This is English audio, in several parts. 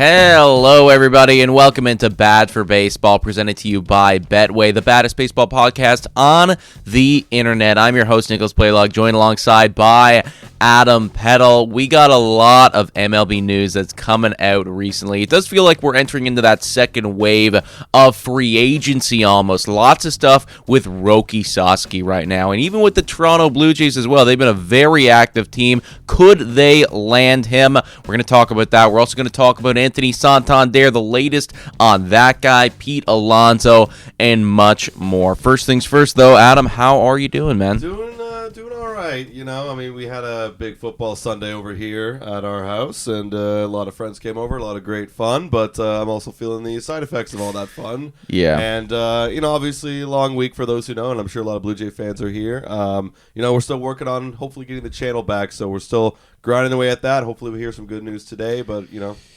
Hello, everybody, and welcome into Bad for Baseball, presented to you by Betway, the baddest baseball podcast on the internet. I'm your host, Nicholas Playlog, joined alongside by Adam Peddle. We got a lot of MLB news that's coming out recently. It does feel like we're entering into that second wave of free agency almost. Lots of stuff with Roki Sasaki right now, and even with the Toronto Blue Jays as well. They've been a very active team. Could they land him? We're going to talk about that. We're also going to talk about Anthony Santander, the latest on that guy, Pete Alonso, and much more. First things first, though, Adam, how are you doing, man? Doing all right. You know, I mean, we had a big football Sunday over here at our house, and a lot of friends came over, a lot of great fun, but I'm also feeling the side effects of all that fun. Yeah. And, obviously, a long week for those who know, and I'm sure a lot of Blue Jay fans are here. We're still working on hopefully getting the channel back, so we're still grinding away at that. Hopefully we hear some good news today, but,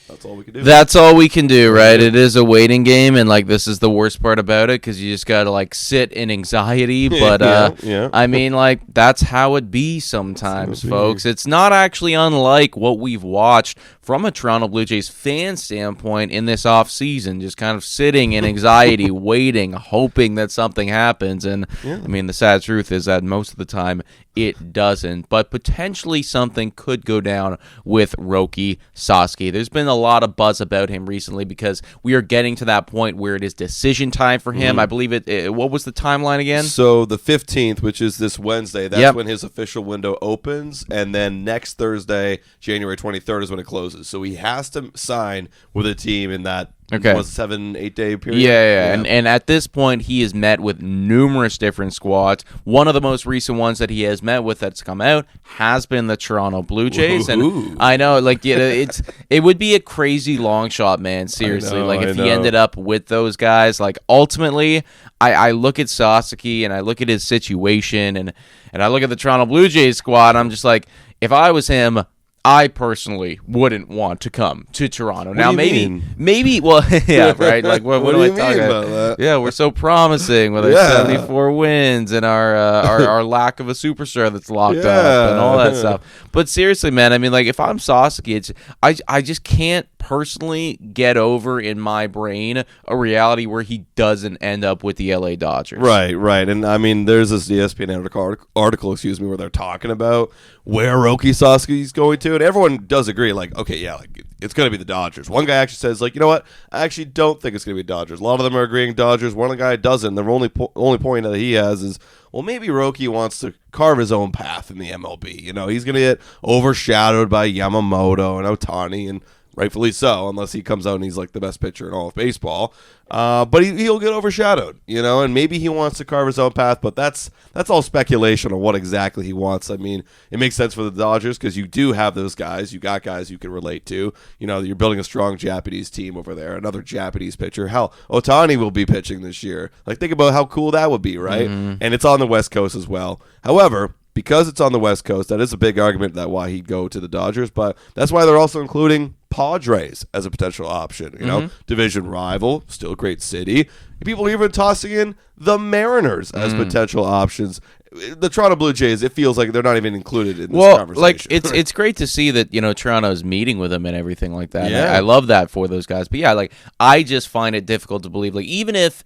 that's all we can do. That's all we can do, right? It is a waiting game, and, this is the worst part about it, because you just got to, sit in anxiety, but, I mean, that's how it be sometimes, folks. It's not actually unlike what we've watched from a Toronto Blue Jays fan standpoint in this offseason, just kind of sitting in anxiety, waiting, hoping that something happens, and, I mean, the sad truth is that most of the time it doesn't, but potentially something could go down with Roki Sasaki. There's been a lot of buzz about him recently because we are getting to that point where it is decision time for him. I believe what was the timeline again? So the 15th, which is this Wednesday, that's when his official window opens, and then next Thursday, January 23rd, is when it closes. So he has to sign with a team in that 7-8 day period. Yeah. And at this point, he has met with numerous different squads. One of the most recent ones that he has met with that's come out has been the Toronto Blue Jays. And I know, it would be a crazy long shot, man. Seriously, if he ended up with those guys, ultimately, I look at Sasaki and I look at his situation and I look at the Toronto Blue Jays squad. I'm just like, if I was him, I personally wouldn't want to come to Toronto. Now, maybe, well, yeah, right? What do I talk about? That? Yeah, we're so promising with our 74 wins and our lack of a superstar that's locked up and all that stuff. But seriously, man, I mean, if I'm Sasaki, I just can't personally get over in my brain a reality where he doesn't end up with the LA Dodgers. Right. And I mean, there's this ESPN article, where they're talking about where Roki Sasaki's going to, and everyone does agree, it's going to be the Dodgers. One guy actually says, you know what, I actually don't think it's going to be Dodgers. A lot of them are agreeing Dodgers. One guy doesn't. The only point that he has is, well, maybe Roki wants to carve his own path in the MLB. He's going to get overshadowed by Yamamoto and Ohtani, and rightfully so, unless he comes out and he's the best pitcher in all of baseball. But he'll get overshadowed, and maybe he wants to carve his own path, but that's all speculation on what exactly he wants. I mean, it makes sense for the Dodgers because you do have those guys. You got guys you can relate to. You're building a strong Japanese team over there, another Japanese pitcher. Hell, Ohtani will be pitching this year. Think about how cool that would be, right? And it's on the West Coast as well. However, because it's on the West Coast, that is a big argument that why he'd go to the Dodgers, but that's why they're also including Padres as a potential option. Division rival, still a great city. People are even tossing in the Mariners as potential options. The Toronto Blue Jays, it feels like they're not even included in this conversation. It's great to see that Toronto's meeting with them and everything like that. Yeah. I love that for those guys. But yeah, I just find it difficult to believe. Even if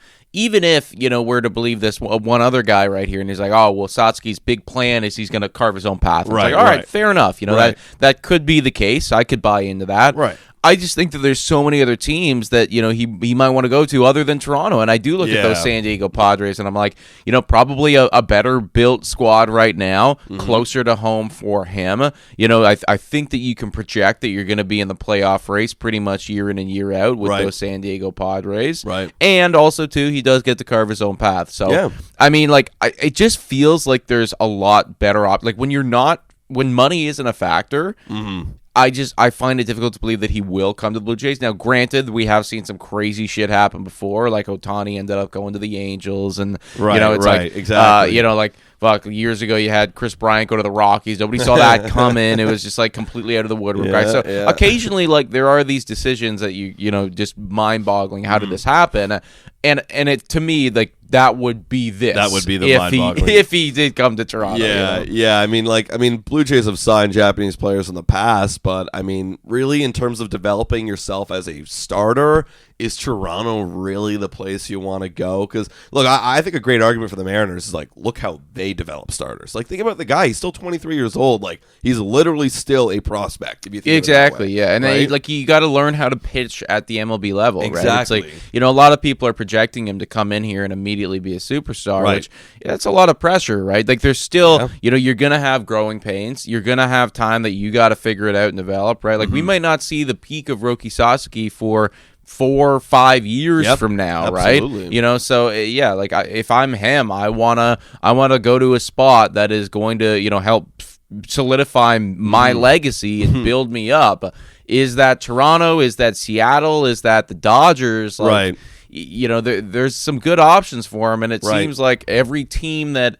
we're to believe this one other guy right here, and he's like, oh well, Sasaki's big plan is he's going to carve his own path. All right, fair enough. That could be the case. I could buy into that. Right. I just think that there's so many other teams that, he might want to go to other than Toronto. And I do look at those San Diego Padres, and I'm like, probably a better built squad right now, closer to home for him. I think that you can project that you're going to be in the playoff race pretty much year in and year out with those San Diego Padres. Right. And also, too, he does get to carve his own path. So, I mean, it just feels like there's a lot better when money isn't a factor, I find it difficult to believe that he will come to the Blue Jays. Now, granted, we have seen some crazy shit happen before, like Ohtani ended up going to the Angels, and exactly. years ago you had Chris Bryant go to the Rockies. Nobody saw that come in. It was just like completely out of the woodwork, right? So occasionally, like there are these decisions that you know just mind-boggling. How did this happen? And it to me like that would be this. That would be the mind-boggling. If he did come to Toronto. Yeah, you know? yeah. I mean, Blue Jays have signed Japanese players in the past, but I mean, really, in terms of developing yourself as a starter, is Toronto really the place you want to go? Because look, I think a great argument for the Mariners is like, look how they develop starters. Like, think about the guy; he's still 23 years old. Like, he's literally still a prospect. If you think exactly, of it that way, yeah, and right? then like you got to learn how to pitch at the MLB level, Exactly. right? It's like a lot of people are projecting him to come in here and immediately be a superstar, Right. which that's a lot of pressure, right? Like, there's still, you're gonna have growing pains. You're gonna have time that you got to figure it out and develop, right? Like, we might not see the peak of Roki Sasaki for 4 or 5 years from now, absolutely. right? So like if I'm him, I wanna go to a spot that is going to help solidify my legacy and build me up. Is that Toronto? Is that Seattle? Is that the Dodgers? Like, Right. There's some good options for him, and it seems like every team that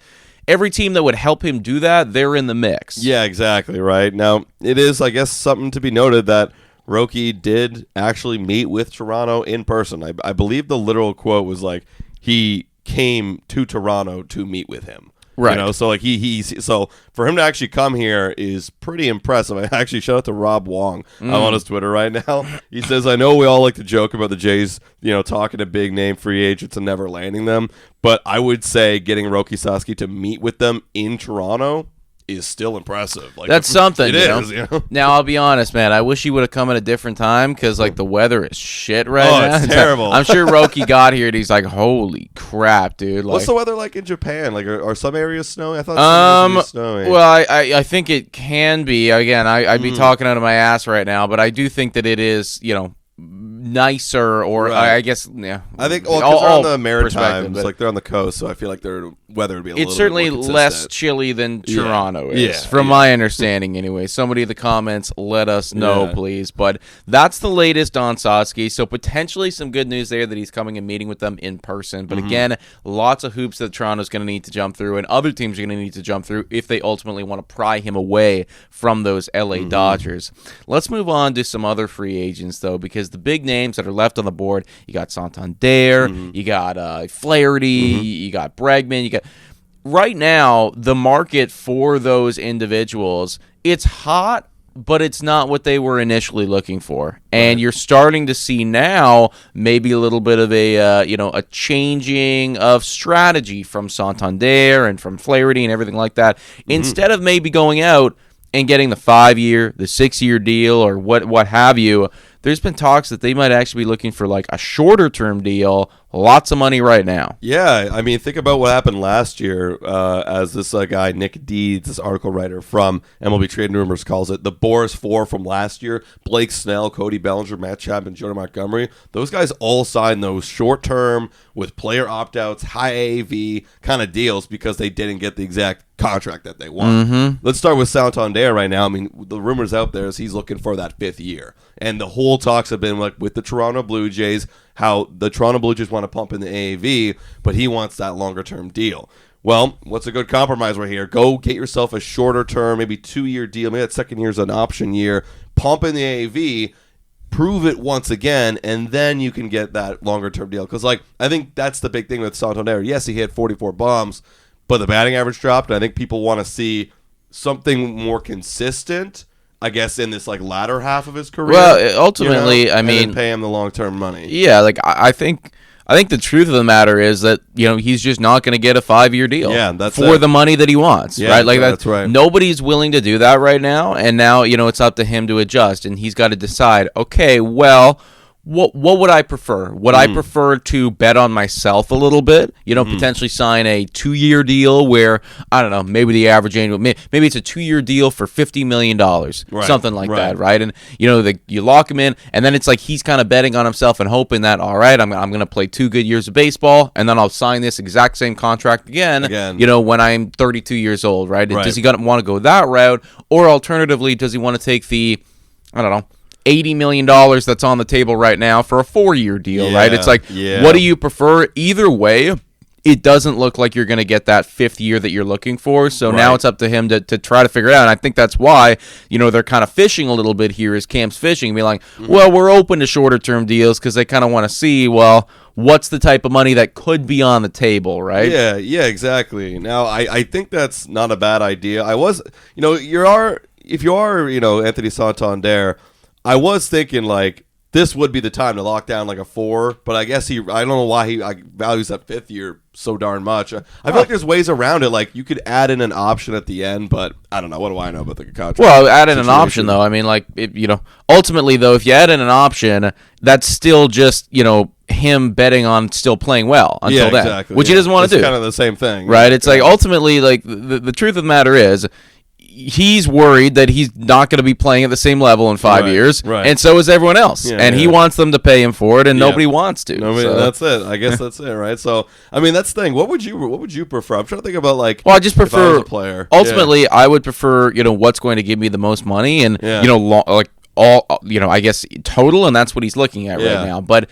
would help him do that, they're in the mix. Yeah, exactly, right. Now, it is, I guess, something to be noted that Roki did actually meet with Toronto in person. I believe the literal quote was like, he came to Toronto to meet with him. Right. So like so for him to actually come here is pretty impressive. I actually shout out to Rob Wong. I'm on his Twitter right now. He says, I know we all like to joke about the Jays, talking to big name free agents and never landing them, but I would say getting Roki Sasaki to meet with them in Toronto is still impressive. Like, that's something. It is. Now, I'll be honest, man. I wish he would have come at a different time because, like, the weather is shit right now. It's terrible. I'm sure Roki got here and he's like, "Holy crap, dude!" Like, what's the weather like in Japan? Like, are some areas snowing? I thought some areas were snowing. Well, I think it can be. Again, I'd be talking out of my ass right now, but I do think that it is, nicer, or I guess, I think because they're on the Maritimes, like they're on the coast, so I feel like their weather would be a little it's certainly bit more less consistent. chilly than Toronto is, Yeah, from my understanding anyway. Somebody in the comments, let us know, please. But that's the latest on Sasaki, so potentially some good news there that he's coming and meeting with them in person. But again, lots of hoops that Toronto's going to need to jump through, and other teams are going to need to jump through if they ultimately want to pry him away from those LA Dodgers. Let's move on to some other free agents, though, because the big names that are left on the board, you got Santander, you got Flaherty, you got Bregman, you got... Right now, the market for those individuals, it's hot, but it's not what they were initially looking for. And you're starting to see now maybe a little bit of a changing of strategy from Santander and from Flaherty and everything like that. Instead of maybe going out and getting the 5-year, the 6-year deal, or what have you, there's been talks that they might actually be looking for like a shorter term deal, lots of money right now. Yeah, I mean, think about what happened last year as this guy, Nick Deeds, this article writer from MLB Trade Rumors calls it, the Boris 4 from last year, Blake Snell, Cody Bellinger, Matt Chapman, Jonah Montgomery, those guys all signed those short term with player opt-outs, high AAV kind of deals because they didn't get the exact contract that they want. Let's start with Santander right now. I mean, the rumors out there is he's looking for that 5th year. And the whole talks have been like with the Toronto Blue Jays, how the Toronto Blue Jays want to pump in the AAV, but he wants that longer term deal. Well, what's a good compromise right here? Go get yourself a shorter term, maybe 2-year deal. Maybe that second year is an option year. Pump in the AAV, prove it once again, and then you can get that longer term deal. Because I think that's the big thing with Santander. Yes, he hit 44 bombs, but the batting average dropped. And I think people want to see something more consistent, I guess, in this latter half of his career. Well, ultimately, I mean, and then pay him the long term money. Yeah, I think the truth of the matter is that he's just not going to get a 5-year deal. Yeah, that's for the money that he wants. Yeah, right, that's right. Nobody's willing to do that right now, and now it's up to him to adjust, and he's got to decide. Okay, well, what would I prefer? Would I prefer to bet on myself a little bit? Potentially sign a 2-year deal where, I don't know, maybe the average annual, maybe it's a 2-year deal for $50 million, something like that, right? And you lock him in, and then it's like he's kind of betting on himself and hoping that, all right, I'm going to play 2 good years of baseball, and then I'll sign this exact same contract again. When I'm 32 years old, right? Does he want to go that route, or alternatively, does he want to take the, I don't know, $80 million that's on the table right now for a 4-year deal, right? It's like, what do you prefer? Either way, it doesn't look like you're going to get that fifth year that you're looking for. So now it's up to him to try to figure it out. And I think that's why, they're kind of fishing a little bit here as Camp's fishing, be like, well, we're open to shorter term deals because they kind of want to see, well, what's the type of money that could be on the table, right? Yeah, exactly. Now, I think that's not a bad idea. If you are, Anthony Santander, I was thinking, like, this would be the time to lock down like a 4, but I guess I don't know why he values that fifth year so darn much. I feel like there's ways around it. Like, you could add in an option at the end, but I don't know. What do I know about the contract? Well, add in an option, though. I mean, like, ultimately, though, if you add in an option, that's still just, him betting on still playing well until then, exactly, which he doesn't want to do. It's kind of the same thing. Right? It's like, ultimately, like, the truth of the matter is, he's worried that he's not going to be playing at the same level in 5 years, and so is everyone else. He wants them to pay him for it, and nobody wants to. That's it. I guess that's it, right? So, I mean, that's the thing. What would you prefer? I'm trying to think about, like, well, I just prefer a player. Ultimately, I would prefer, what's going to give me the most money, and I guess total, and that's what he's looking at right now. But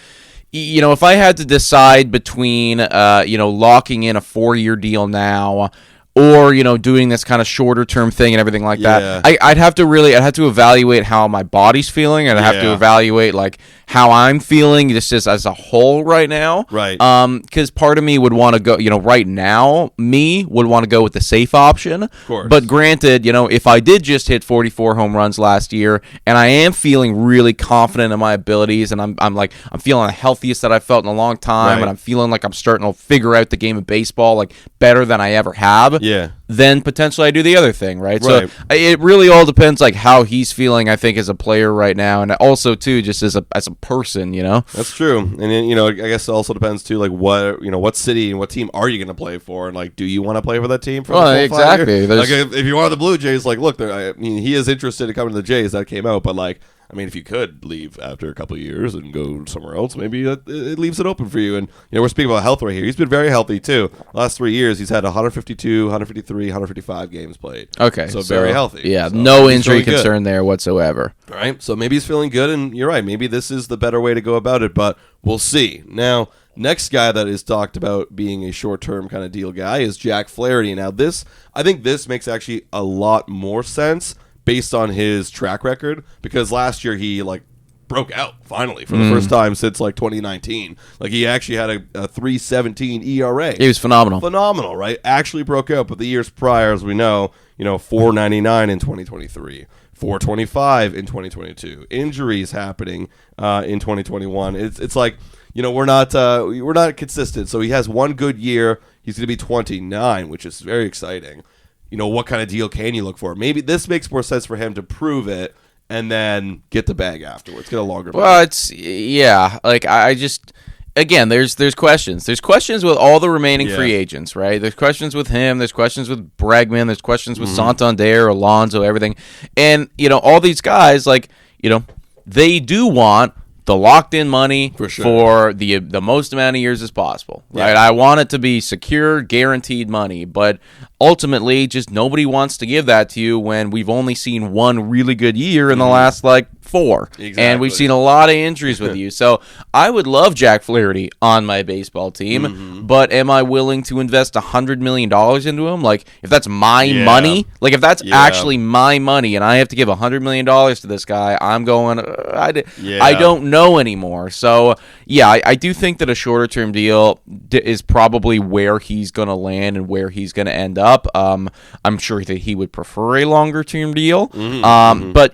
if I had to decide between locking in a 4-year deal now, or doing this kind of shorter term thing and everything like that, I'd have to evaluate how my body's feeling, and I'd have to evaluate like how I'm feeling just as a whole right now. Right. Because part of me would want to go, right now, me would want to go with the safe option. Of course. But granted, if I did just hit 44 home runs last year, and I am feeling really confident in my abilities, and I'm feeling the healthiest that I've felt in a long time, and I'm feeling like I'm starting to figure out the game of baseball like better than I ever have. Yeah. Then potentially I do the other thing, right? So it really all depends, like, how he's feeling, I think, as a player right now, and also too just as a person, That's true. And then, I guess it also depends too, like, what city and what team are you going to play for, and like, do you want to play for that team for the full exactly. 5 years? Like, if you are the Blue Jays, like, look, he is interested in coming to the Jays. That came out, but like, I mean, if you could leave after a couple of years and go somewhere else, maybe it leaves it open for you. And, we're speaking about health right here. He's been very healthy, too. Last 3 years, he's had 152, 153, 155 games played. Okay. So very healthy. Yeah, so no injury concern there whatsoever. Right? So maybe he's feeling good, and you're right. Maybe this is the better way to go about it, but we'll see. Now, next guy that is talked about being a short-term kind of deal guy is Jack Flaherty. Now, I think this makes actually a lot more sense based on his track record, because last year he broke out finally for the first time since 2019. Like, he actually had a 3.17 ERA. He was phenomenal, right? Actually broke out, but the years prior, as we know, 4.99 in 2023, 4.25 in 2022. Injuries happening in 2021. It's like, we're not consistent. So he has one good year. He's going to be 29, which is very exciting. What kind of deal can you look for? Maybe this makes more sense for him to prove it and then get the bag afterwards. Get a longer bag. Well, like, I just, again, there's questions. There's questions with all the remaining free agents, right? There's questions with him. There's questions with Bregman. There's questions with Santander, Alonso, everything. And, all these guys, like, they do want the locked-in money for the most amount of years as possible, right? Yeah. I want it to be secure, guaranteed money, but ultimately, just nobody wants to give that to you when we've only seen one really good year in the last, 4. Exactly. And we've seen a lot of injuries with you. So I would love Jack Flaherty on my baseball team, but am I willing to invest $100 million into him? Like, if that's my money, like, if that's actually my money and I have to give $100 million to this guy, I'm going, I don't know anymore. So, I do think that a shorter-term deal is probably where he's going to land and where he's going to end up. I'm sure that he would prefer a longer-term deal. But,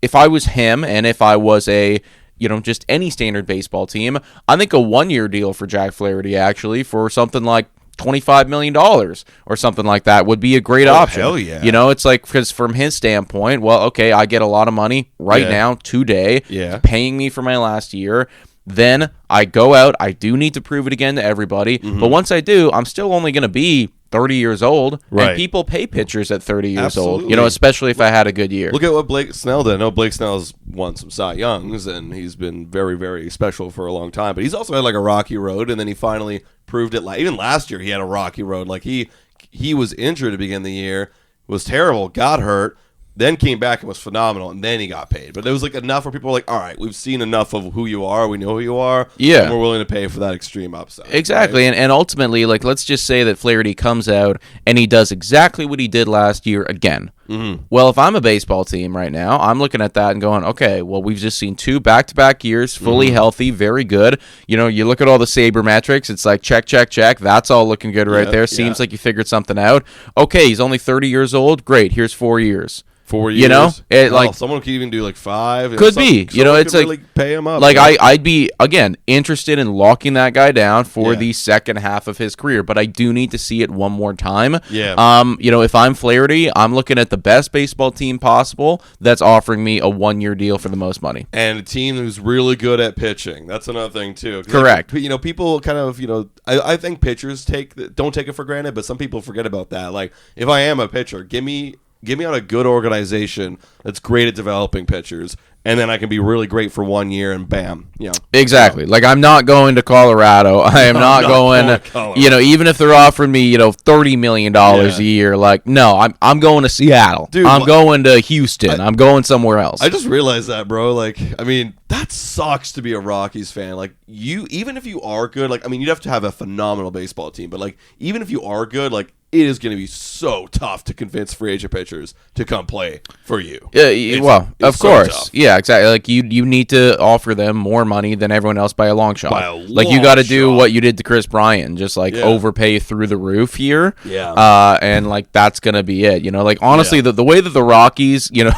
if I was him and if I was a, just any standard baseball team, I think a 1-year deal for Jack Flaherty, actually, for something like $25 million or something like that would be a great option. Hell yeah. It's like, because from his standpoint, well, okay, I get a lot of money right now, today, paying me for my last year. Then I go out. I do need to prove it again to everybody. But once I do, I'm still only going to be 30 years old, and people pay pitchers at 30 years old, especially if I had a good year. Look at what Blake Snell did. I know Blake Snell's won some Cy Youngs, and he's been very, very special for a long time, but he's also had a rocky road, and then he finally proved it. Even last year, he had a rocky road. Like, he was injured to begin the year, was terrible, got hurt, then came back and was phenomenal, and then he got paid. But it was like enough where people were like, all right, we've seen enough of who you are. We know who you are. Yeah. And we're willing to pay for that extreme upside. Exactly. Right? And ultimately, like, let's just say that Flaherty comes out and he does exactly what he did last year again. Mm-hmm. Well, if I'm a baseball team right now, I'm looking at that and going, okay, well, we've just seen 2 back-to-back years, fully healthy, very good. You know, you look at all the sabermetrics, it's like check, check, check. That's all looking good right there. Seems like you figured something out. Okay, he's only 30 years old. Great, here's 4 years. 4 years, you know, like someone could even do like 5. Could be, you know, it's like really pay him up. Like I'd be again interested in locking that guy down for the second half of his career, but I do need to see it one more time. Yeah. You know, if I'm Flaherty, I'm looking at the best baseball team possible that's offering me a 1-year deal for the most money, and a team who's really good at pitching. That's another thing too. Correct. Like, you know, people kind of, you know, I think pitchers don't take it for granted, but some people forget about that. Like, if I am a pitcher, give me on a good organization that's great at developing pitchers, and then I can be really great for 1 year, and bam, you know. Exactly. Like, I'm not going to Colorado. I am not going you know, even if they're offering me, you know, $30 million a year, like, no, I'm going to Seattle. Dude, I'm going to Houston. I'm going somewhere else. I just realized that, bro. Like, I mean, that sucks to be a Rockies fan. Like, even if you are good, like, I mean, you'd have to have a phenomenal baseball team, but, like, even if you are good, like, it is going to be so tough to convince free agent pitchers to come play for you. Yeah, well, of course. Yeah, exactly. Like, you need to offer them more money than everyone else by a long shot. Like, you got to do what you did to Chris Bryant, just like overpay through the roof here. Yeah. And like that's gonna be it. You know, like honestly, the way that the Rockies, you know,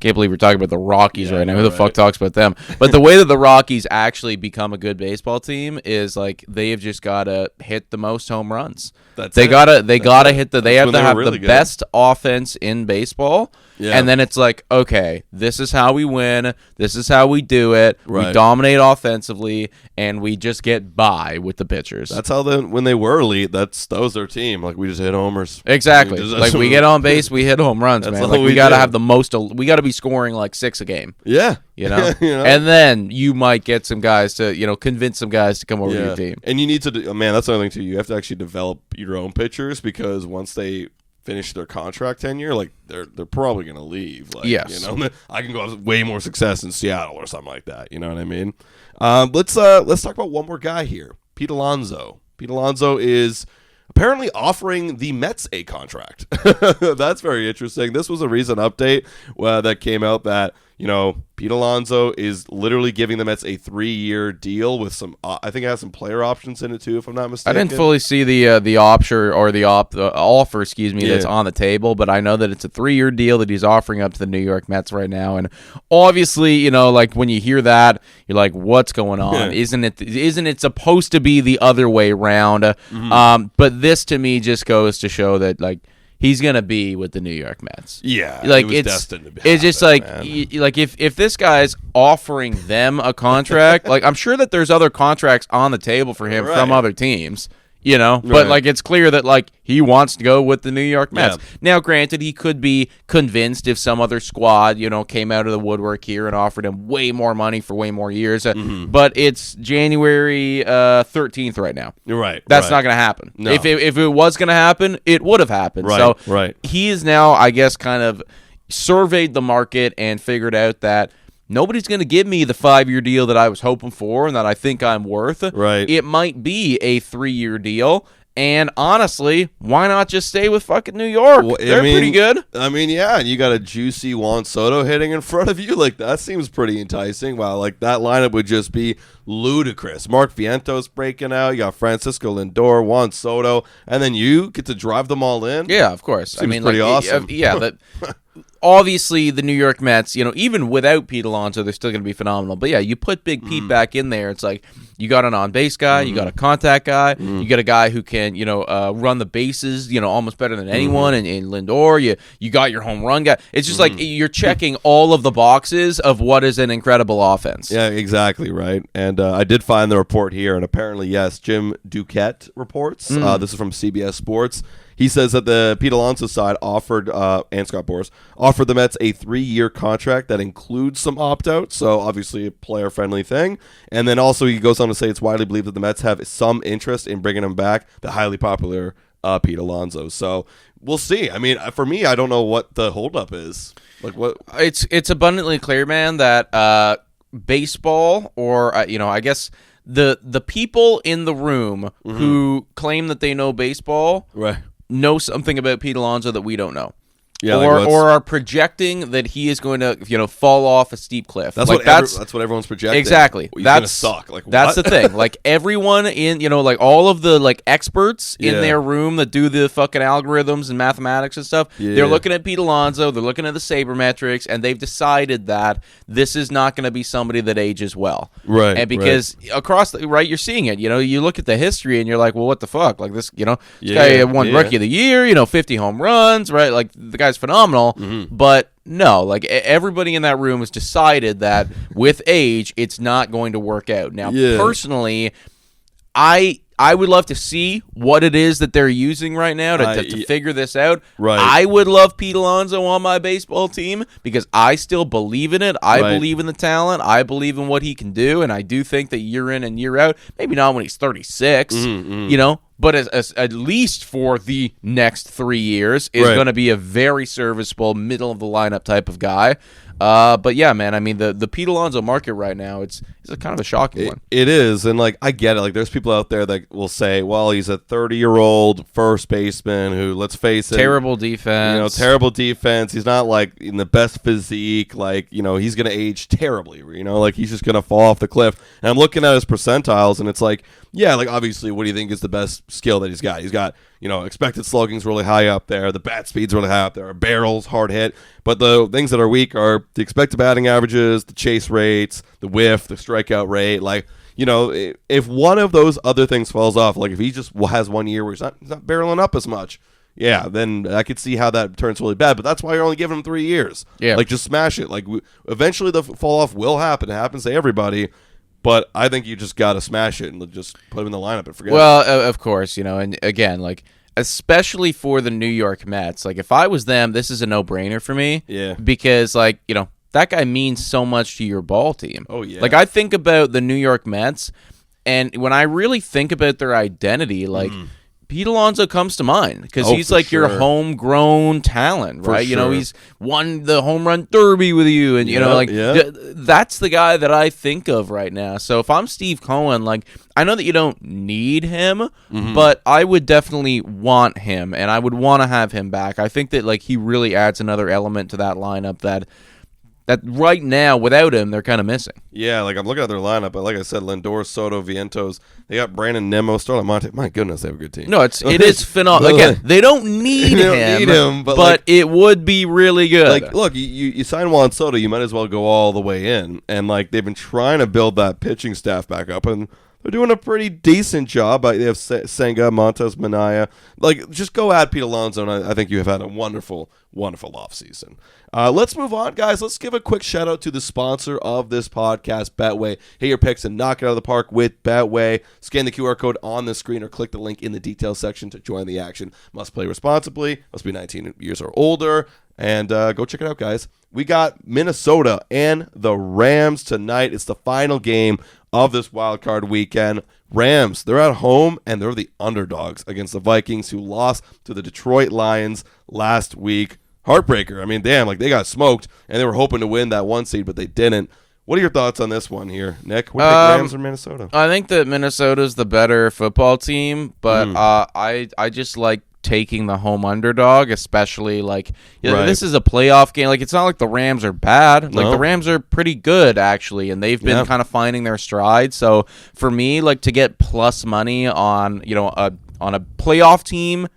can't believe we're talking about the Rockies right now. Who the fuck talks about them? But the way that the Rockies actually become a good baseball team is like they have just got to hit the most home runs. They gotta hit they have to have the best offense in baseball. Yeah. And then it's like, okay, this is how we win. This is how we do it. Right. We dominate offensively, and we just get by with the pitchers. That's how when they were elite, that was their team. Like, we just hit homers. Exactly. Like, we get on base, we hit home runs, man. Like, we got to have the most. We got to be scoring like 6 a game. Yeah. You know? You know? And then you might get some guys to, you know, convince some guys to come over to your team. And you need to, man, that's another thing, too. You have to actually develop your own pitchers, because once they finish their contract tenure, like they're probably gonna leave. Like, yes, you know, I can go have way more success in Seattle or something like that. You know what I mean? Let's talk about one more guy here, Pete Alonso. Pete Alonso is apparently offering the Mets a contract. That's very interesting. This was a recent update that came out that, you know, Pete Alonso is literally giving the Mets a 3-year deal with some, I think it has some player options in it too, if I'm not mistaken. I didn't fully see the option or the offer, that's on the table, but I know that it's a 3-year deal that he's offering up to the New York Mets right now. And obviously, you know, like when you hear that, you're like, what's going on? Isn't it supposed to be the other way around? Mm-hmm. But this to me just goes to show that, like, he's gonna be with the New York Mets. Yeah, like it's destined to be. It's just like like if this guy's offering them a contract, like I'm sure that there's other contracts on the table for him from other teams. You know, but like it's clear that like he wants to go with the New York Mets. Yeah. Now, granted, he could be convinced if some other squad, you know, came out of the woodwork here and offered him way more money for way more years. But it's January 13th right now. You're right. That's not going to happen. No. If it was going to happen, it would have happened. Right. So he is now, I guess, kind of surveyed the market and figured out that nobody's going to give me the 5-year deal that I was hoping for and that I think I'm worth. Right. It might be a 3-year deal. And honestly, why not just stay with fucking New York? Well, They're pretty good. I mean, yeah, and you got a juicy Juan Soto hitting in front of you. Like, that seems pretty enticing. Wow, like that lineup would just be ludicrous. Mark Vientos breaking out. You got Francisco Lindor, Juan Soto, and then you get to drive them all in. Yeah, of course. Seems pretty awesome. Yeah, that. Obviously, the New York Mets, you know, even without Pete Alonso, they're still going to be phenomenal. But yeah, you put Big Pete back in there, it's like you got an on-base guy, you got a contact guy, you got a guy who can, you know, run the bases, you know, almost better than anyone. And in Lindor, you got your home run guy. It's just like you're checking all of the boxes of what is an incredible offense. Yeah, exactly right. And I did find the report here, and apparently, yes, Jim Duquette reports. This is from CBS Sports. He says that the Pete Alonso side offered, and Scott Boras, offered the Mets a 3-year contract that includes some opt-outs, so obviously a player-friendly thing. And then also he goes on to say it's widely believed that the Mets have some interest in bringing him back, the highly popular Pete Alonso. So we'll see. I mean, for me, I don't know what the holdup is. Like what? It's abundantly clear, man, that baseball, or I guess the people in the room who claim that they know baseball, Right. know something about Pete Alonso that we don't know. Yeah, or are projecting that he is going to, fall off a steep cliff. That's like that's what everyone's projecting. Exactly. He's That's gonna suck. Like that's what? the thing. Like everyone in, like all of the like experts in Yeah. their room that do the fucking algorithms and mathematics and stuff. Yeah. They're looking at Pete Alonso. They're looking at the sabermetrics, and they've decided that this is not going to be somebody that ages well. Right. And because across you're seeing it. You look at the history and you're like, well, what the fuck? Like this, this guy won Rookie of the Year. 50 home runs. Right. Like the guy's phenomenal. But no, like everybody in that room has decided that with age, it's not going to work out. Now, personally, I would love to see what it is that they're using right now to figure this out. Right. I would love Pete Alonso on my baseball team because I still believe in it. I believe in the talent. I believe in what he can do, and I do think that year in and year out, maybe not when he's 36, but as at least for the next 3 years, is going to be a very serviceable, middle of the lineup type of guy. But yeah, man, I mean, the Pete Alonso market right now, it's a kind of a shocking one. It is, and like I get it. Like there's people out there that will say, well, he's a 30-year-old first baseman who, let's face it, terrible defense. Terrible defense. He's not like in the best physique. Like, he's gonna age terribly. Like he's just gonna fall off the cliff. And I'm looking at his percentiles, and it's like, yeah, like obviously, what do you think is the best skill that he's got? He's got, expected slugging's really high up there. The bat speed's really high up there. Barrels, hard hit. But the things that are weak are the expected batting averages, the chase rates, the whiff, the strikeout rate. Like, if one of those other things falls off, like if he just has 1 year where he's not barreling up as much, yeah, then I could see how that turns really bad. But that's why you're only giving him 3 years. Yeah. Like, just smash it. Like, eventually the fall off will happen. It happens to everybody. But I think you just got to smash it and just put him in the lineup and forget it. Well, of course, and again, like, especially for the New York Mets, like, if I was them, this is a no-brainer for me. Yeah. Because, like, that guy means so much to your ball team. Oh, yeah. Like, I think about the New York Mets, and when I really think about their identity, like, Pete Alonso comes to mind because he's like your homegrown talent, right? He's won the home run derby with you, and that's the guy that I think of right now. So if I'm Steve Cohen, like, I know that you don't need him, but I would definitely want him, and I would want to have him back. I think that like he really adds another element to that lineup that right now, without him, they're kind of missing. Yeah, like I'm looking at their lineup, but like I said, Lindor, Soto, Vientos, they got Brandon Nimmo, Starlin Monte. My goodness, they have a good team. No, it is phenomenal. Again, they don't need him, but like, it would be really good. Like, look, you sign Juan Soto, you might as well go all the way in. And like they've been trying to build that pitching staff back up, and they're doing a pretty decent job. They have Senga, Montes, Minaya. Like, just go at Pete Alonso, and I think you have had a wonderful, wonderful offseason. Let's move on, guys. Let's give a quick shout-out to the sponsor of this podcast, Betway. Hit your picks and knock it out of the park with Betway. Scan the QR code on the screen or click the link in the details section to join the action. Must play responsibly. Must be 19 years or older. And go check it out, guys. We got Minnesota and the Rams tonight. It's the final game of this wild card weekend. Rams, they're at home, and they're the underdogs against the Vikings, who lost to the Detroit Lions last week. Heartbreaker. I mean, damn, like they got smoked, and they were hoping to win that 1 seed, but they didn't. What are your thoughts on this one here, Nick? What do you think, Rams or Minnesota? I think that Minnesota's the better football team, but I just like taking the home underdog, especially like this is a playoff game. Like, it's not like the Rams are bad. Like, the Rams are pretty good actually, and they've been kind of finding their stride. So for me, like, to get plus money on on a playoff team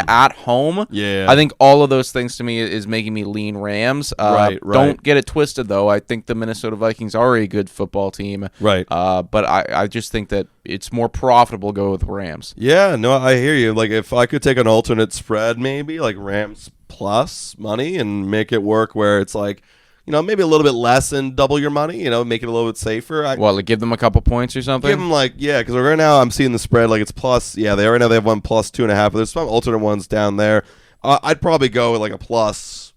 at home, I think all of those things to me is making me lean Rams. Right. Don't get it twisted though. I think the Minnesota Vikings are a good football team. Right. But I just think that it's more profitable to go with Rams. Yeah, no, I hear you. Like, if I could take an alternate spread, maybe like Rams plus money and make it work where it's like, maybe a little bit less than double your money, make it a little bit safer. Like give them a couple points or something? Give them because right now I'm seeing the spread, like it's plus, they have one plus 2.5, but there's some alternate ones down there. I'd probably go with like a plus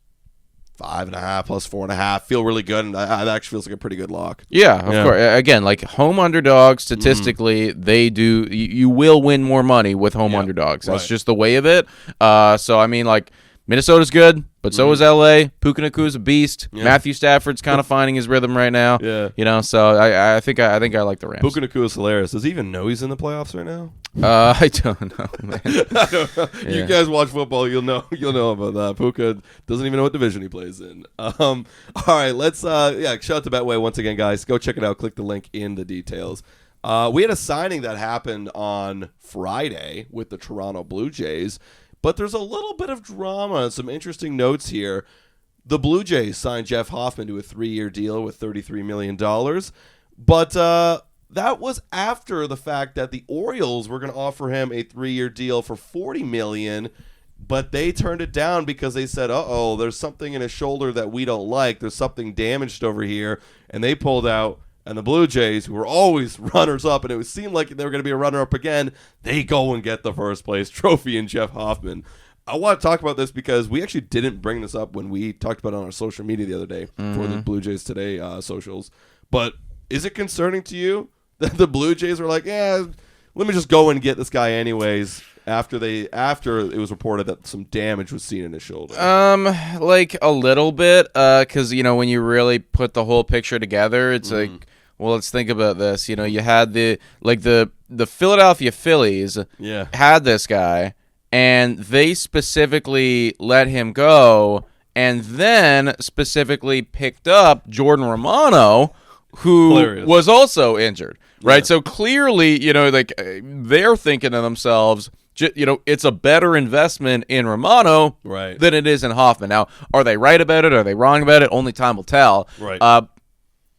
5.5 plus 4.5 feel really good, and that actually feels like a pretty good lock. Yeah, of course. Again, like home underdogs, statistically, they do. You will win more money with home underdogs. That's just the way of it. So I mean, like Minnesota's good, but so is LA. Puka Nakua's a beast. Yeah. Matthew Stafford's kind of finding his rhythm right now. Yeah, so I think I like the Rams. Puka Nakua's hilarious. Does he even know he's in the playoffs right now? I don't know, man. I don't know. Yeah. You guys watch football, you'll know about that. Puka doesn't even know what division he plays in. All right, let's shout out to Betway once again, guys. Go check it out. Click the link in the details. We had a signing that happened on Friday with the Toronto Blue Jays. But there's a little bit of drama and some interesting notes here. The Blue Jays signed Jeff Hoffman to a 3-year deal with $33 million. But that was after the fact that the Orioles were going to offer him a 3-year deal for $40 million. But they turned it down because they said, there's something in his shoulder that we don't like. There's something damaged over here. And they pulled out. And the Blue Jays, who were always runners-up, and it seemed like they were going to be a runner-up again, they go and get the first-place trophy in Jeff Hoffman. I want to talk about this because we actually didn't bring this up when we talked about it on our social media the other day for the Blue Jays Today socials. But is it concerning to you that the Blue Jays were like, let me just go and get this guy anyways, after it was reported that some damage was seen in his shoulder? Like a little bit, because when you really put the whole picture together, it's like, well, let's think about this. You had the Philadelphia Phillies had this guy, and they specifically let him go, and then specifically picked up Jordan Romano, who was also injured, right? Yeah. So clearly, they're thinking to themselves, it's a better investment in Romano than it is in Hoffman. Now, are they right about it? Are they wrong about it? Only time will tell. Right.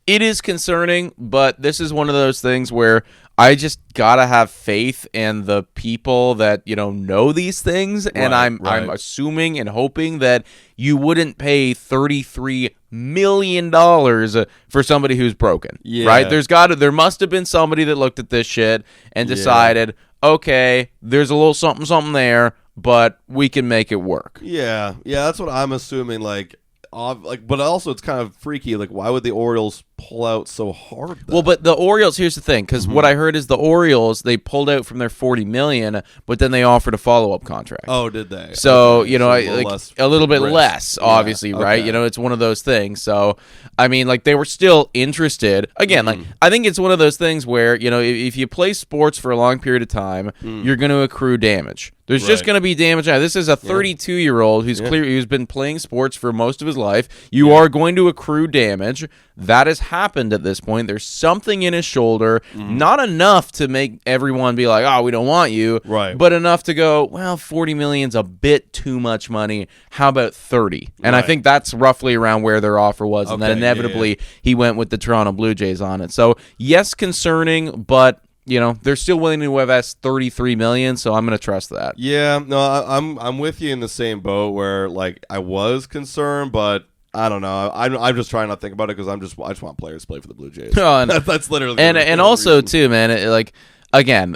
It is concerning, but this is one of those things where I just gotta have faith in the people that know these things, and I'm assuming and hoping that you wouldn't pay $33 million for somebody who's broken. Yeah. Right? There must have been somebody that looked at this shit and decided, okay, there's a little something there, but we can make it work. Yeah, that's what I'm assuming. But also it's kind of freaky. Like, why would the Orioles pull out so hard then? Well, but the Orioles, here's the thing, because what I heard is the Orioles, they pulled out from their $40 million, but then they offered a follow-up contract. Oh, did they? So, a little bit less, obviously, right? Okay. It's one of those things. So, I mean, they were still interested. Again, I think it's one of those things where, if you play sports for a long period of time, you're going to accrue damage. There's just going to be damage. Now, this is a 32-year-old who's been playing sports for most of his life. You are going to accrue damage. That has happened at this point. There's something in his shoulder, not enough to make everyone be like, we don't want you, but enough to go, well, $40 million's a bit too much money. How about 30? And I think that's roughly around where their offer was, and then inevitably he went with the Toronto Blue Jays on it. So, yes, concerning, but they're still willing to invest $33 million, so I'm going to trust that. Yeah, no, I'm with you in the same boat where I was concerned, but I don't know. I'm just trying not to think about it because I just want players to play for the Blue Jays. That's literally and also reason. Too, man. Again,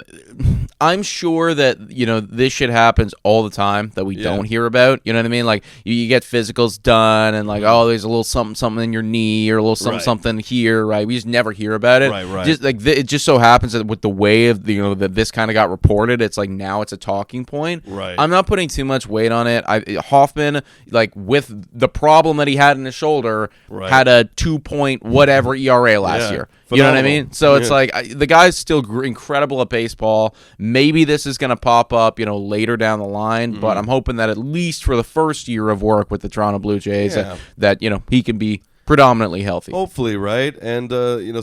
I'm sure that this shit happens all the time that we don't hear about. You know what I mean? You get physicals done, and there's a little something in your knee or a little something here, right? We just never hear about it. Right. Just it just so happens that with the way of that this kind of got reported, it's now it's a talking point. Right. I'm not putting too much weight on it. Hoffman, with the problem that he had in his shoulder, had a 2-point whatever ERA last year. Phenomenal. You know what I mean? So it's the guy's still incredible at baseball. Maybe this is going to pop up, later down the line, but I'm hoping that at least for the first year of work with the Toronto Blue Jays, that he can be predominantly healthy. Hopefully, right? And,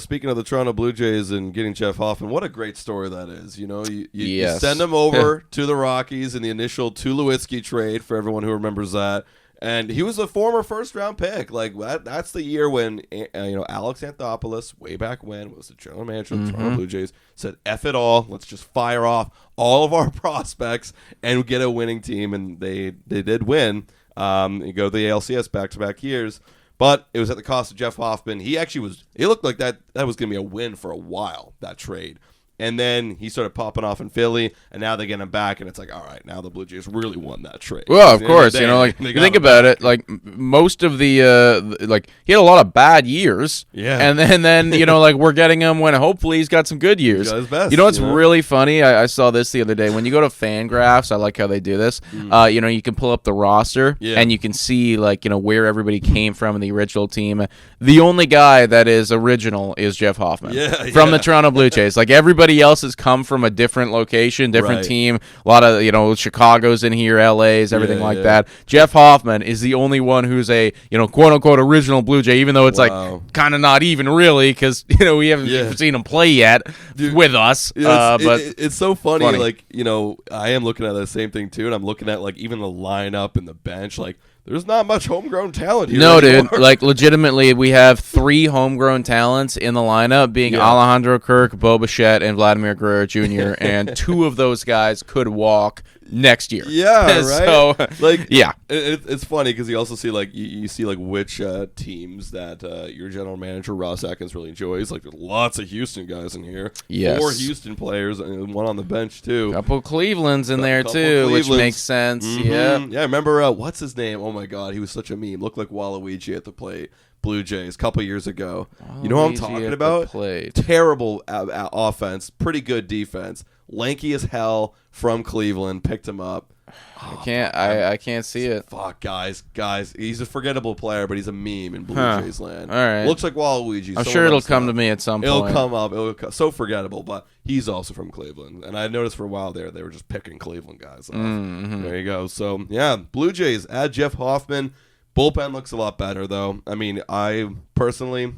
speaking of the Toronto Blue Jays and getting Jeff Hoffman, what a great story that is. You send him over to the Rockies in the initial Tulowitzki trade, for everyone who remembers that. And he was a former first-round pick. That's the year when Alex Anthopoulos, way back when, was the general manager of the Toronto Blue Jays, said, F it all, let's just fire off all of our prospects and get a winning team. And they did win. You go to the ALCS back-to-back years. But it was at the cost of Jeff Hoffman. It looked like that was going to be a win for a while, that trade. And then he started popping off in Philly, and now they get him back, and it's like, all right, now the Blue Jays really won that trade. Well, of course, like you think about it, like most of the like he had a lot of bad years, and then like we're getting him when hopefully he's got some good years. He got his best, you know what's really funny? I saw this the other day. When you go to Fangraphs, I like how they do this. You can pull up the roster, and you can see like where everybody came from in the original team. The only guy that is original is Jeff Hoffman from the Toronto Blue Jays. Like everybody else has come from a different location, different team. A lot of Chicago's in here, LA's, everything like that. Jeff Hoffman is the only one who's a quote unquote original Blue Jay, even though it's like kind of not even really because we haven't seen him play yet with us. But it's so funny. Like I am looking at the same thing too, and I'm looking at like even the lineup and the bench. Like there's not much homegrown talent here. No, dude. Like, legitimately, we have 3 homegrown talents in the lineup, being Alejandro Kirk, Bo Bichette, and Vladimir Guerrero Jr., and 2 of those guys could walk next year. Yeah, right? So, like, yeah. It's funny because you also see, like, you see, like, which teams that your general manager, Ross Atkins, really enjoys. Like, there's lots of Houston guys in here. Yes. 4 Houston players and 1 on the bench, too. A couple Cleveland's in there, too, which makes sense. Yeah. Yeah, remember, what's his name? Oh, my God, he was such a meme. Looked like Waluigi at the plate. Blue Jays a couple years ago. You know what I'm talking about? Terrible offense, pretty good defense. Lanky as hell from Cleveland, picked him up. I can't see it. Fuck, guys, he's a forgettable player, but he's a meme in Blue Jays land. All right, looks like Waluigi. I'm sure it'll come to me at some point. It'll come up. So forgettable, but he's also from Cleveland, and I noticed for a while there they were just picking Cleveland guys off. There you go. So yeah, Blue Jays add Jeff Hoffman. Bullpen looks a lot better, though. I mean, I personally,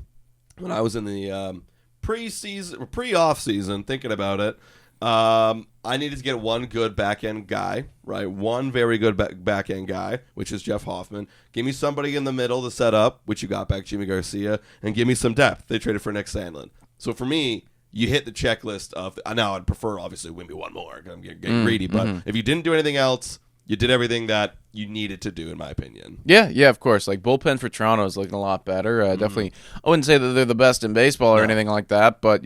when I was in the pre-off season, thinking about it, I needed to get one good back-end guy, right? One very good back-end guy, which is Jeff Hoffman. Give me somebody in the middle to set up, which you got back Jimmy Garcia, and give me some depth. They traded for Nick Sandlin. So for me, you hit the checklist of, now I'd prefer, obviously, win me one more. I'm getting greedy, but if you didn't do anything else, you did everything that you needed to do, in my opinion. Yeah, of course. Like, bullpen for Toronto is looking a lot better. Definitely, I wouldn't say that they're the best in baseball or anything like that, but,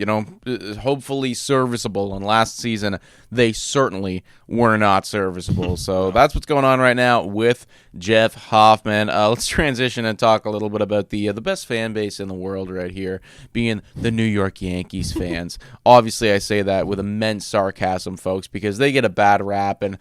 hopefully serviceable. And last season, they certainly were not serviceable. So that's what's going on right now with Jeff Hoffman. Let's transition and talk a little bit about the best fan base in the world right here, being the New York Yankees fans. Obviously, I say that with immense sarcasm, folks, because they get a bad rap. And,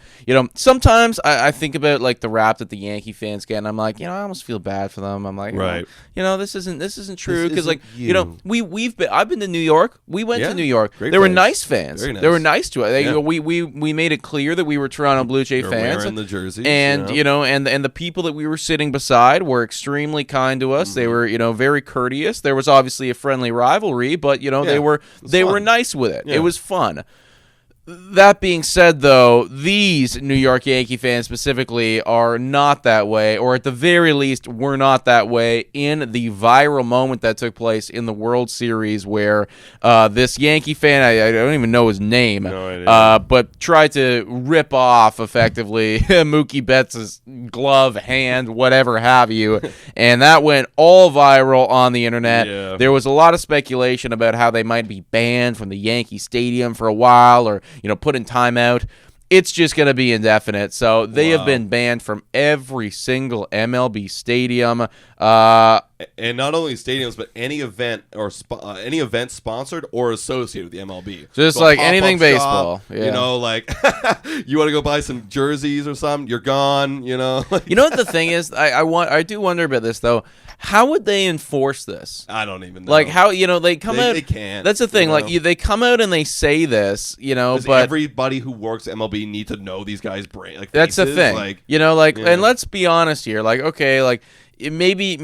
sometimes I think about, like, the rap that the Yankee fans get, and I'm like, I almost feel bad for them. I'm like, right. This isn't true, because, like, I've been to New York. We went to New York. Great they were place. nice fans. Very nice. They were nice to us. We made it clear that we were Toronto Blue Jay fans. Wearing the jerseys, and and the people that we were sitting beside were extremely kind to us. They were very courteous. There was obviously a friendly rivalry, but they were nice with it. Yeah. It was fun. That being said, though, these New York Yankee fans specifically are not that way, or at the very least were not that way in the viral moment that took place in the World Series where this Yankee fan, I don't even know his name, but tried to rip off, effectively, Mookie Betts' glove, hand, whatever have you, and that went all viral on the internet. Yeah. There was a lot of speculation about how they might be banned from the Yankee Stadium for a while, or put in timeout. It's just going to be indefinite. So they have been banned from every single MLB stadium. And not only stadiums, but any event or any event sponsored or associated with the MLB. Just so like anything baseball. Shop, like you want to go buy some jerseys or something, you're gone. You know what the thing is? I do wonder about this though. How would they enforce this? I don't even know. Like how they come out. They can't. That's the thing. Like they come out and they say this. But everybody who works at MLB need to know these guys' brain. Like that's faces, the thing. And let's be honest here. Like maybe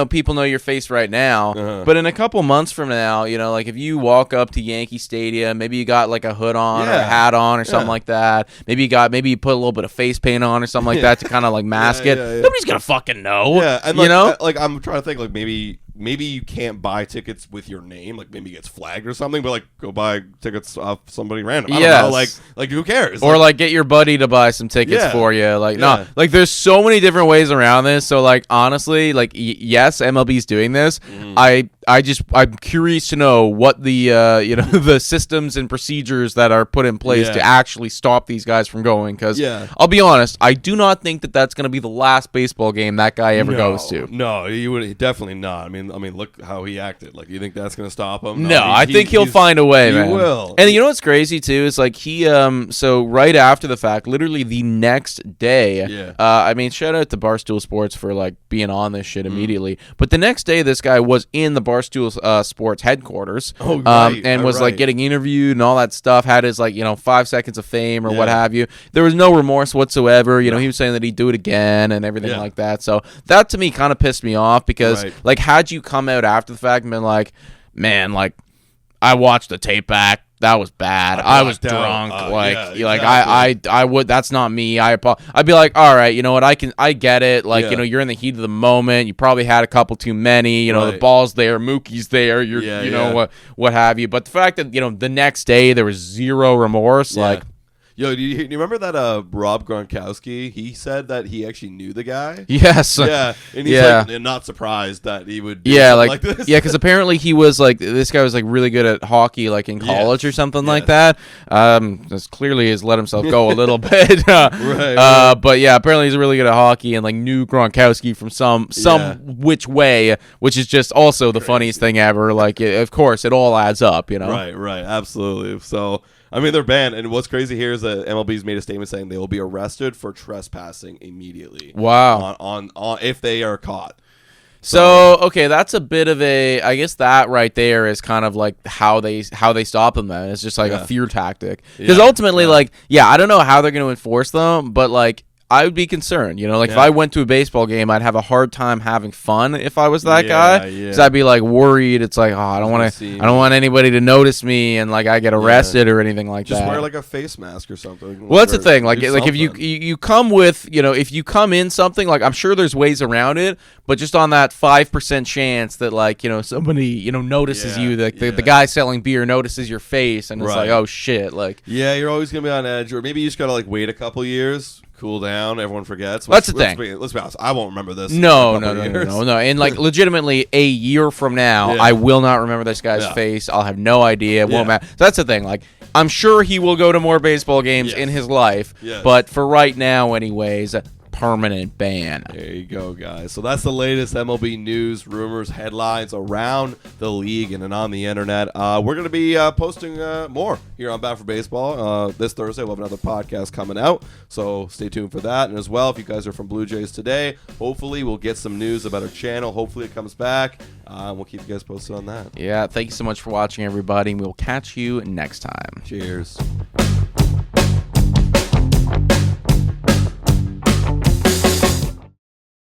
people know your face right now, but in a couple months from now, like if you walk up to Yankee Stadium, maybe you got like a hood on or a hat on or something like that. Maybe you put a little bit of face paint on or something like that to kind of like mask it. Nobody's gonna fucking know. Yeah, and like I'm trying to think like maybe maybe you can't buy tickets with your name, like maybe it gets flagged or something, but like go buy tickets off somebody random. I don't know, like who cares? Or like get your buddy to buy some tickets for you. Like no, like there's so many different ways around this. So like honestly, like yes, MLB's doing this. I'm curious to know what the the systems and procedures that are put in place to actually stop these guys from going. Because I'll be honest, I do not think that that's going to be the last baseball game that guy ever goes to. No, you would definitely not. I mean, look how he acted. Like, you think that's going to stop him? No, I think he'll find a way, man. He will. And you know what's crazy too is like he so right after the fact, literally the next day. I mean, shout out to Barstool Sports for like being on this shit immediately. But the next day, this guy was in the Barstool Sports headquarters, and was like getting interviewed and all that stuff. Had his 5 seconds of fame or what have you. There was no remorse whatsoever. You know, he was saying that he'd do it again and everything like that. So that to me kind of pissed me off because like had you come out after the fact and been like, man, like I watched the tape back. That was bad. I was drunk. I would. That's not me. I'd be like, all right, you know what? I get it. Like, you're in the heat of the moment. You probably had a couple too many. You know, the ball's there, Mookie's there. You know what have you. But the fact that the next day there was zero remorse, like. Yo, do you remember that Rob Gronkowski? He said that he actually knew the guy. Yes. Yeah, and he's like not surprised that he would do something like this. Yeah, because apparently he was like, this guy was like really good at hockey, like in college or something like that. This clearly has let himself go a little bit. But yeah, apparently he's really good at hockey and like knew Gronkowski from some which way, which is just also the funniest thing ever. Like, of course, it all adds up, Right, absolutely. So. I mean, they're banned, and what's crazy here is that MLB's made a statement saying they will be arrested for trespassing immediately. Wow! On if they are caught. So okay, that's a bit of a. I guess that right there is kind of like how they stop them. Then it's just like a fear tactic because ultimately, I don't know how they're going to enforce them, but like. I would be concerned, if I went to a baseball game, I'd have a hard time having fun if I was that guy. Because I'd be like worried. It's like, I don't want anybody to notice me and like I get arrested or anything like that. Just wear like a face mask or something. Well, that's the thing. Like if you come with, if you come in something, like I'm sure there's ways around it, but just on that 5% chance that like somebody notices you, like the guy selling beer notices your face, and it's like, oh shit, like you're always gonna be on edge, or maybe you just gotta like wait a couple years. Cool down. Everyone forgets. That's the thing. Let's be honest. I won't remember this. No. And like legitimately, a year from now, I will not remember this guy's face. I'll have no idea. It won't matter. So that's the thing. Like, I'm sure he will go to more baseball games in his life. But for right now, anyways, permanent ban. There you go, guys. So that's the latest MLB news, rumors, headlines around the league and on the internet. We're going to be posting more here on Bat for Baseball. This Thursday, we'll have another podcast coming out, so stay tuned for that. And as well, if you guys are from Blue Jays today, hopefully we'll get some news about our channel. Hopefully it comes back. We'll keep you guys posted on that. Yeah, thank you so much for watching, everybody. We'll catch you next time. Cheers.